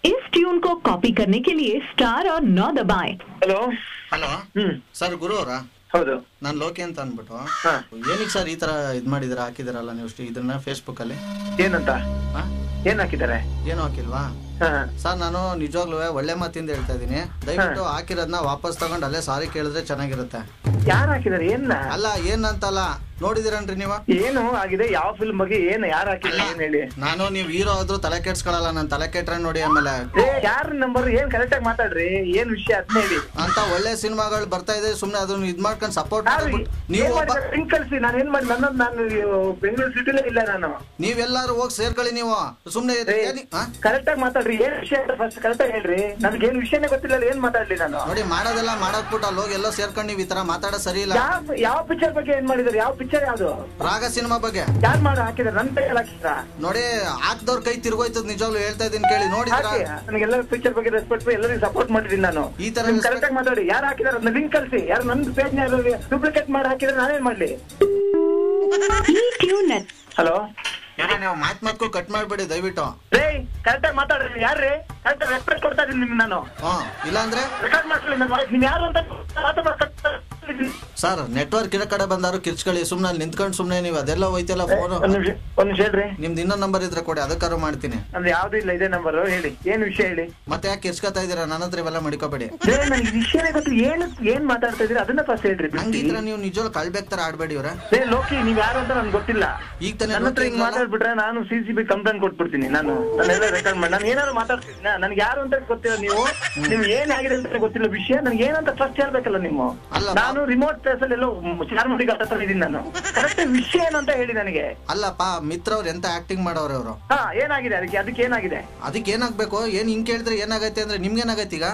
इस ट्यून को कॉपी करने के लिए स्टार और 9 दबाएं। ಹಲೋ ಹಲೋ ಸರ್ ಗುರು ಅವರಾ? ಹೌದು, ನಾನು ಲೋಕಿ ಅಂತ ಅಂದ್ಬಿಟ್ಟು. ಏನಕ್ಕೆ ಸರ್ ಈ ತರ ಇದ್ ಮಾಡಿದಿರ ಹಾಕಿದಿರಲ್ಲ ನೀವು ಇದನ್ನ ಫೇಸ್ಬುಕ್ ಅಲ್ಲಿ? ಏನಂತ ಏನ್ ಹಾಕಿದ್ದಾರೆ? ಏನು ಹಾಕಿಲ್ವಾ ಸರ್? ನಾನು ನಿಜವಾಗ್ಲೂ ಒಳ್ಳೆ ಮಾತಿಂದ ಹೇಳ್ತಾ ಇದೀನಿ, ದಯವಿಟ್ಟು ಹಾಕಿರೋದನ್ನ ವಾಪಸ್ ತಗೊಂಡು ಅಲ್ಲೇ ಸಾರಿ ಕೇಳಿದ್ರೆ ಚೆನ್ನಾಗಿರುತ್ತೆ. ಯಾರು ಹಾಕಿದಾರೆ? ಏನ್ ಅಲ್ಲ ಏನಂತಲ್ಲ, ನೋಡಿದಿರನ್ರಿ ನೀವು? ಏನು ಆಗಿದೆ? ಯಾವ ಫಿಲ್ಮ್ ಬಗ್ಗೆ ಏನು ಯಾರು ಹಾಕಿದ್ರೆ ಏನ್ ಹೇಳಿ? ನಾನು ನೀವು ಹೀರೋ ಆದ್ರೂ ತಲೆ ಕೆಡ್ಸ್ಕೊಳಲ್ಲ, ನಾನು ತಲೆ ಕೆಟ್ರೆ ನೋಡಿ ಆಮೇಲೆ. ಯಾರ ನಂಬರ್? ಏನ್ ಕರೆಕ್ಟ್ ಆಗಿ ಮಾತಾಡ್ರಿ, ಏನ್ ವಿಷಯ ಅದನ್ನ ಹೇಳಿ. ಅಂತ ಒಳ್ಳೆ ಸಿನಿಮಾಗಳು ಬರ್ತಾ ಇದೆ, ಸುಮ್ನೆ ಅದನ್ನ ಇದ್ ಮಾಡ್ಕೊಂಡು ಸಪೋರ್ಟ್ ನೀವು ಲಿಂಕ್ ಕಳಿಸಿ. ನಾನು ಏನ್ ಮಾಡಿ ನಾನು ಬೆಂಗಳೂರು ಸಿಟಿಲೇ ಇಲ್ಲ. ನಾನು ನೀವೆಲ್ಲಾರು ಹೋಗಿ ಸೇರ್ಕೊಳ್ಳಿ. ನೀವು ಸುಮ್ನೆ ಕರೆಕ್ಟ್ ಆಗಿ ಮಾತಾಡ್ರಿ. ಏನ್ ವಿಷಯ ಫಸ್ಟ್ ಕರೆಕ್ಟ್ ಆಗಿ ಹೇಳ್ರಿ. ನನ್ಗೆ ಏನ್ ವಿಷಯನೇ ಗೊತ್ತಿಲ್ಲ, ಏನ್ ಮಾತಾಡ್ಲಿ ನಾನು? ನೋಡಿ ಮಾಡೋದೆಲ್ಲ ಮಾಡಕ್ಬಿಟ್ಟು ಅಲ್ಲಿ ಹೋಗಿ ಎಲ್ಲೋ ಸೇರ್ಕೊಂಡು ನೀವು ಈ ತರ ಮಾತಾಡೋ ಸರಿ ಇಲ್ಲ. ಯಾವ ಪಿಕ್ಚರ್ ಬಗ್ಗೆ ಏನ್ ಮಾಡಿದಾರೆ? ಯಾವ ಪಿಕ್ಚರ್ ಯಾವ್ದು? ರಾಗ ಸಿನಿಮಾ ಬಗ್ಗೆ ಯಾರು ಮಾಡಿ ಹಾಕಿದಾರೆ? ನನ್ ಕೈ ಹಾಕಿದ್ರ ನೋಡಿ, ಹಾಕ್ದವ್ರ ಕೈ ತಿರ್ಗೋಯ್ತದ. ನಿಜವಾಗ್ಲೂ ಹೇಳ್ತಾ ಇದೀನಿ ಕೇಳಿ. ನೋಡಿ ನನಗೆಲ್ಲ ಪಿಕ್ಚರ್ ಬಗ್ಗೆ ರೆಸ್ಪೆಕ್ಟ್, ಎಲ್ಲರಿಗೂ ಸಪೋರ್ಟ್ ಮಾಡಿದೀನಿ ನಾನು. ಈ ತರ ಕರೆಕ್ಟ್ ಆಗಿ ಮಾತಾಡಿ. ಯಾರು ಹಾಕಿದಾರೆ ಅದನ್ನ ಲಿಂಕ್ ಕಳಿಸಿ. ಯಾರು ನನ್ನ ಪೇಜ್ ನ ಡೂಪ್ಲಿಕೇಟ್ ಮಾಡಿ ಹಾಕಿದ್ರೆ ನಾನೇನ್ ಮಾಡ್ಲಿ? ಹಲೋ, ನೀವು ಮಾತ್ಕು ಕಟ್ ಮಾಡ್ಬೇಡಿ ದಯವಿಟ್ಟು. ರೇ ಕರೆಕ್ಟ್ ಆಗಿ ಮಾತಾಡ್ರಿ. ಯಾರ್ರಿ? ಕರೆಕ್ಟ್ ಆಗಿ ರೆಸ್ಪೆಕ್ಟ್ ಕೊಡ್ತಾ ಇದೀನಿ ನಿಮ್ಗೆ ನಾನು. ಇಲ್ಲ ಅಂದ್ರೆ ರೆಕಾರ್ಡ್ ಮಾಡ್ಕೊಳ್ಳಿ ನನ್ನ ವಾಯ್ಸ್. ನೀವ್ ಯಾರು ಅಂತ ಸರ್ ನೆಟ್ವರ್ಕ್ ಇರೋ ಕಡೆ ಬಂದಾರು ಕಿರ್ಚ್ಕೊಳ್ಳಿ. ಸುಮ್ನೆ ನಿಂತ್ಕೊಂಡು ಸುಮ್ನೆ ನೀವು ಅದೆಲ್ಲ ಹೋಯ್ತಲ್ಲ ಫೋನ್. ಒಂದ್ ನಿಮಿಷ ಹೇಳ್ರಿ. ನಿಮ್ದು ಇನ್ನೊಂದ್ ನಂಬರ್ ಇದ್ರೆ ಕೊಡಿ, ಅದಕ್ಕಾರು ಮಾಡ್ತೀನಿ. ಅಂದ್ರೆ ಯಾವ್ದು ಇಲ್ಲ, ಇದೇ ನಂಬರ್. ಹೇಳಿ ಏನ್ ವಿಷಯ ಹೇಳಿ. ಮತ್ತೆ ಯಾಕೆ ಕಿರ್ಚ್ಕೊತಾ ಇದೀರಾ? ನನ್ನ ಹತ್ರ ಇವೆಲ್ಲ ಮಡಿಕೋಬೇಡಿ. ನನ್ಗೆ ವಿಷಯನೇ ಗೊತ್ತು. ಏನ್ ಮಾತಾಡ್ತಾ ಇದೀರ ಅದನ್ನ ಫಸ್ಟ್ ಹೇಳ್ರಿ. ನಂಗೆ ಇದ್ರ ನೀವು ನಿಜವಾಗ್ಲೂ ಕಳ್ಬೇಕ್ ತರ ಆಡ್ಬೇಡಿ ಇವ್ರೆ. ಲೋಕಿ ನೀವ್ ಯಾರು ಅಂತ ನನ್ಗೆ ಗೊತ್ತಿಲ್ಲ. ಈಗ ತಾನೇ ನನ್ನ ಹತ್ರ ಹಿಂಗ್ ಮಾತಾಡ್ಬಿಟ್ರೆ ನಾನು CCB ಕಂಪ್ಲೇಂಟ್ ಕೊಟ್ಬಿಡ್ತೀನಿ. ನಾನೆಲ್ಲ ರೆಕಾರ್ಡ್ ಮಾಡಿ ನಾನು ಏನಾದ್ರು ಮಾತಾಡ್ತೀನಿ. ನನ್ಗೆ ಯಾರು ಅಂತ ಗೊತ್ತಿಲ್ಲ. ನಿಮ್ಗೆ ಏನ್ ಆಗಿದೆ ಅಂತ ಗೊತ್ತಿಲ್ಲ ವಿಷಯ. ನನ್ಗೆ ಏನಂತ ಫಸ್ಟ್ ಹೇಳ್ಬೇಕಲ್ಲ ನೀವು. ನಾನು ರಿಮೋಟ್ ಪ್ಲೇಸ್ ಅಲ್ಲಿ ಎಲ್ಲೋ ಚಾರ್ಮುಡಿ ಘಾಟ್ ಹತ್ರ ಇದೀನಿ. ನಾನು ಕರೆಕ್ಟ್ ವಿಷಯ ಏನಂತ ಹೇಳಿ ನನಗೆ. ಅಲ್ಲಪ್ಪ ಮಿತ್ರ ಅವ್ರು ಎಂತ ಆಕ್ಟಿಂಗ್ ಮಾಡೋರು ಅವರು. ಏನಾಗಿದೆ ಅದಕ್ಕೆ ಏನಾಗಿದೆ? ಅದಕ್ಕೆ ಏನಾಗ್ಬೇಕು? ಏನ್ ಹಿಂಗ್ ಕೇಳಿದ್ರೆ ಏನಾಗೈತೆ ಅಂದ್ರೆ ನಿಮ್ಗೆ ಏನಾಗೈತಿ ಈಗ?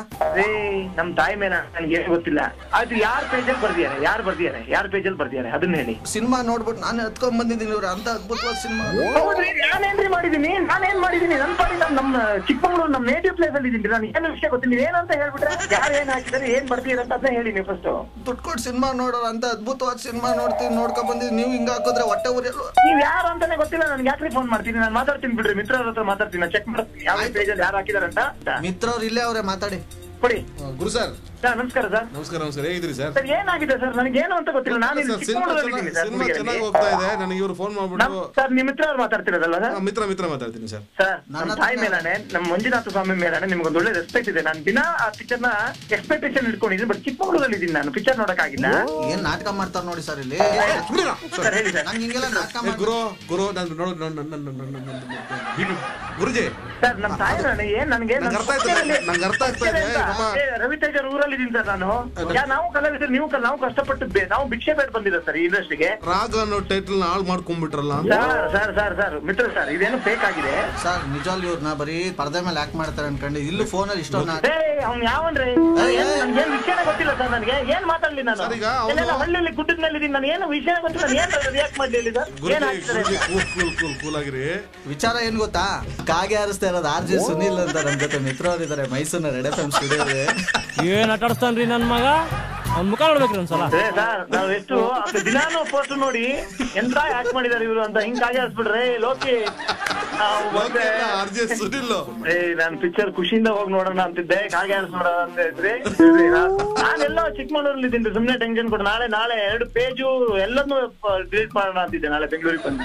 ನಮ್ ತಾಯಿ ಮೇಲೆ ನನ್ಗೆ ಏನ್ ಗೊತ್ತಿಲ್ಲ. ಅದು ಯಾರ ಪೇಜಲ್ಲಿ ಬರ್ದಿದ್ದಾರೆ? ಯಾರ ಪೇಜಲ್ಲಿ ಬರ್ದಿದ್ದಾರೆ ಅದನ್ನ ಹೇಳಿ. ಸಿನಿಮಾ ನೋಡ್ಬಿಟ್ಟು ನಾನು ಹತ್ಕೊಂಡ್ ಬಂದಿದ್ದೀನಿ ಇವ್ರು. ಅಂತ ಅದ್ಭುತವಾದ ಸಿನಿಮಾ. ನಾನೇನ್ರಿ ಮಾಡಿದೀನಿ? ನಾನೇನ್ ಮಾಡಿದೀನಿ? ನನ್ ಪಾಡಿ ನಮ್ಮ ಚಿಕ್ಕಮಗಳೂರು ನಮ್ಮ ನೇಟಿವ್ ಪ್ಲೇಸ್ ಅಲ್ಲಿ ಇದೀನಿ. ನಾನು ಏನು ವಿಷಯ ಗೊತ್ತಿಲ್ಲ. ನೀವ್ ಏನಂತ ಹೇಳ್ಬಿಟ್ರೆ ಯಾರು ಏನ್ ಹಾಕಿದಾರೆ, ಏನ್ ಬರ್ತೀರ ಅಂತ ಅದನ್ನ ಹೇಳಿ ನೀವು ಫಸ್ಟ್. ದುಡ್ಡು ಕೊಟ್ಟು ಸಿನಿಮಾ ನೋಡೋರು ಅಂತ ಅದ್ಭುತವಾದ ಸಿನಿಮಾ ನೋಡ್ಕೊಂಡ್ ಬಂದಿದ್ದೀನಿ. ನೀವು ಹಿಂಗ ಹಾಕಿದ್ರೆ ಹೊಟ್ಟೆ ಊರಿಯಲ್ಲ. ನೀವ್ ಯಾರು ಅಂತಾನೆ ಗೊತ್ತಿಲ್ಲ. ನನ್ಗೆ ಯಾಕ್ರಿ ಫೋನ್ ಮಾಡ್ತೀನಿ? ನಾನು ಮಾತಾಡ್ತೀನಿ ಬಿಡ್ರಿ. ಮಿತ್ರ ಅವ್ರ ಹತ್ರ ಮಾತಾಡ್ತೀನಿ. ಚೆಕ್ ಮಾಡ್ತೀನಿ ಯಾವ ಪೇಜಲ್ಲಿ ಯಾರು ಹಾಕಿದಾರೆ ಅಂತ. ಮಿತ್ರ ಅವ್ರು ಇಲ್ಲೇ ಅವ್ರೆ, ಮಾತಾಡಿ ಕೊಡಿ. ಗುರು ಸರ್ ನಮಸ್ಕಾರ ಸರ್. ನಮಸ್ಕಾರ. ಹೇಗಿದ್ರಿ ಸರ್? ಸರ್ ಏನಾಗಿದೆ ಸರ್? ನನಗೆ ಏನು ಅಂತ ಗೊತ್ತಿಲ್ಲ. ನಾನು ಸಿನಿಮಾ ಚೆನ್ನಾಗಿ ಹೋಗ್ತಾ ಇದೆ. ನನಗೆ ಇವ್ರು ಫೋನ್ ಮಾಡ್ಬಿಟ್ಟು. ಸರ್ ನಿಮ್ಮ ಮಿತ್ರ ಅವ್ರು ಮಾತಾಡ್ತಿರೋದಲ್ಲ ಸರ್? ಮಿತ್ರ ಮಾತಾಡ್ತೀನಿ ಸರ್. ಸರ್ ನನ್ನ ತಾಯಿ ಮೇಲಾನೆ, ನಮ್ಮ ಮಂಜುನಾಥ ಸ್ವಾಮಿ ಮೇಲಾನೆ ನಿಮ್ಗೊಂದು ಒಳ್ಳೆ ರೆಸ್ಪೆಕ್ಟ್ ಇದೆ. ನಾನು ದಿನ ಆ ಪಿಕ್ಚರ್ ನ ಎಕ್ಸ್ಪೆಕ್ಟೇಷನ್ ಇಟ್ಕೊಂಡಿದ್ದೀನಿ. ಬಟ್ ಚಿಕ್ಕಮಗಳೂರಲ್ಲಿ ಇದ್ದೀನಿ ನಾನು. ಪಿಕ್ಚರ್ ನೋಡಕ್ಕಾಗಿಲ್ಲ. ಏನ್ ನಾಟಕ ಮಾಡ್ತಾರ ನೋಡಿ ಸರ್ ಇಲ್ಲಿ. ಸರ್ ಹೇಳಿ ಸರ್. ನಂಗೆ ಹಿಂಗೆಲ್ಲ ನಾಟಕ ಗುರು ನಾನು ಗುರುಜಿ ಸರ್ ನಮ್ಮ ತಾಯಿ ಮೇಲಾನೆ ಏನ್ ನನಗೆ ಅರ್ಥ ಆಗ್ತಾ ಇದೆ. ರವಿತೇಜ್ ಊರಲ್ಲಿ ಇದೀನಿ ಸರ್ ನಾನು. ನಾವು ಕಲಾವಿದರು, ನಾವು ಕಷ್ಟಪಟ್ಟು ನಾವು ಭಿಕ್ಷೆ ಬೇಡ ಬಂದಿರೋ ಸರ್ ಈ ಇಂಡಸ್ಟ್ರಿಗೆ. ರಾಗ ಅನ್ನೋ ಟೈಟಲ್ ನ ಹಾಳು ಮಾಡ್ಕೊಂಡ್ಬಿಟ್ರಲ್ಲ ಸರ್ ಮಿತ್ರ ಸರ್. ಇದೇನು ಫೇಕ್ ಆಗಿದೆ ಸರ್. ನಿಜವಾಗ್ಲೂ ಇವ್ರನ್ನ ಬರೀ ಪರದೆ ಮೇಲೆ ಯಾಕೆ ಮಾಡ್ತಾರೆ ಅನ್ಕೊಂಡು ಇಲ್ಲೂ ಫೋನ್ ಅಲ್ಲಿ ಇಷ್ಟೊಂದು ಅವ್ನು ಯಾವನ್ರಿ? ನನ್ಗೆ ವಿಷಯನೇ ಗೊತ್ತಿಲ್ಲ ಸರ್. ನನಗೆ ಏನ್ ಮಾತಾಡ್ಲಿ ನಾನು? ಹಳ್ಳಿಯಲ್ಲಿ ಗುಡ್ಡದ ಮೇಲೆ ಇದೀನಿ. ನಾನು ಏನು ವಿಷಯ ಗೊತ್ತಿಲ್ಲ. ಏನ್ ರಿಯಾಕ್ಟ್ ಮಾಡ್ಲಿ ಸರ್? ಏನ್ ಕೂಲಾಗಿರಿ. ವಿಚಾರ ಏನ್ ಗೊತ್ತಾ? ಕಾಗೆ ಹಾರಿಸ್ತಾ ಇರೋದು RJ ಸುನಿಲ್ ಅಂತ ನಮ್ ಜೊತೆ ಮಿತ್ರ ಅವ್ರು ಇದಾರೆ ಮೈಸೂರಿನ ರೆಡ್ FM ಸ್ಟುಡಿಯೋ. ಏನ್ ಆಟ ಆಡಿಸ್ತಾನ್ರಿ ನನ್ ಮಗ? ಅವ್ನ ಮುಖ ನೋಡ್ಬೇಕ್ರಿ ಒಂದ್ಸಲ. ನಾವ್ ಎಷ್ಟು ದಿನಾನು ಪೋಸ್ಟ್ ನೋಡಿ ಎಂತ ಯಾಕೆ ಮಾಡಿದಾರೆ ಇವ್ರು ಅಂತ ಹಿಂಗ್ ಕಾಗೆ ಹಾರಿಸ್ಬಿಡ್ರೆ ಲೋಕಿ. ನಾನ್ ಪಿಕ್ಚರ್ ಖುಷಿಯಿಂದ ಹೋಗಿ ನೋಡೋಣ ಅಂತಿದ್ದೆ. ಕಾಗೆ ಹಾರಿಸ್ ನೋಡೋಣ ಅಂತ ಇದ್ರಿ. ನಾನೆಲ್ಲ ಚಿಕ್ಕಮಗಳೂರಲ್ಲಿ ಇದ್ದೀನಿ. ಸುಮ್ನೆ ಟೆನ್ಷನ್ ಕೊಟ್ಟು ನಾಳೆ 2 ಪೇಜು ಎಲ್ಲದನ್ನೂ ಡಿಲೀಟ್ ಮಾಡೋಣ ಅಂತಿದ್ದೆ. ನಾಳೆ ಬೆಂಗಳೂರಿಗೆ ಬಂದು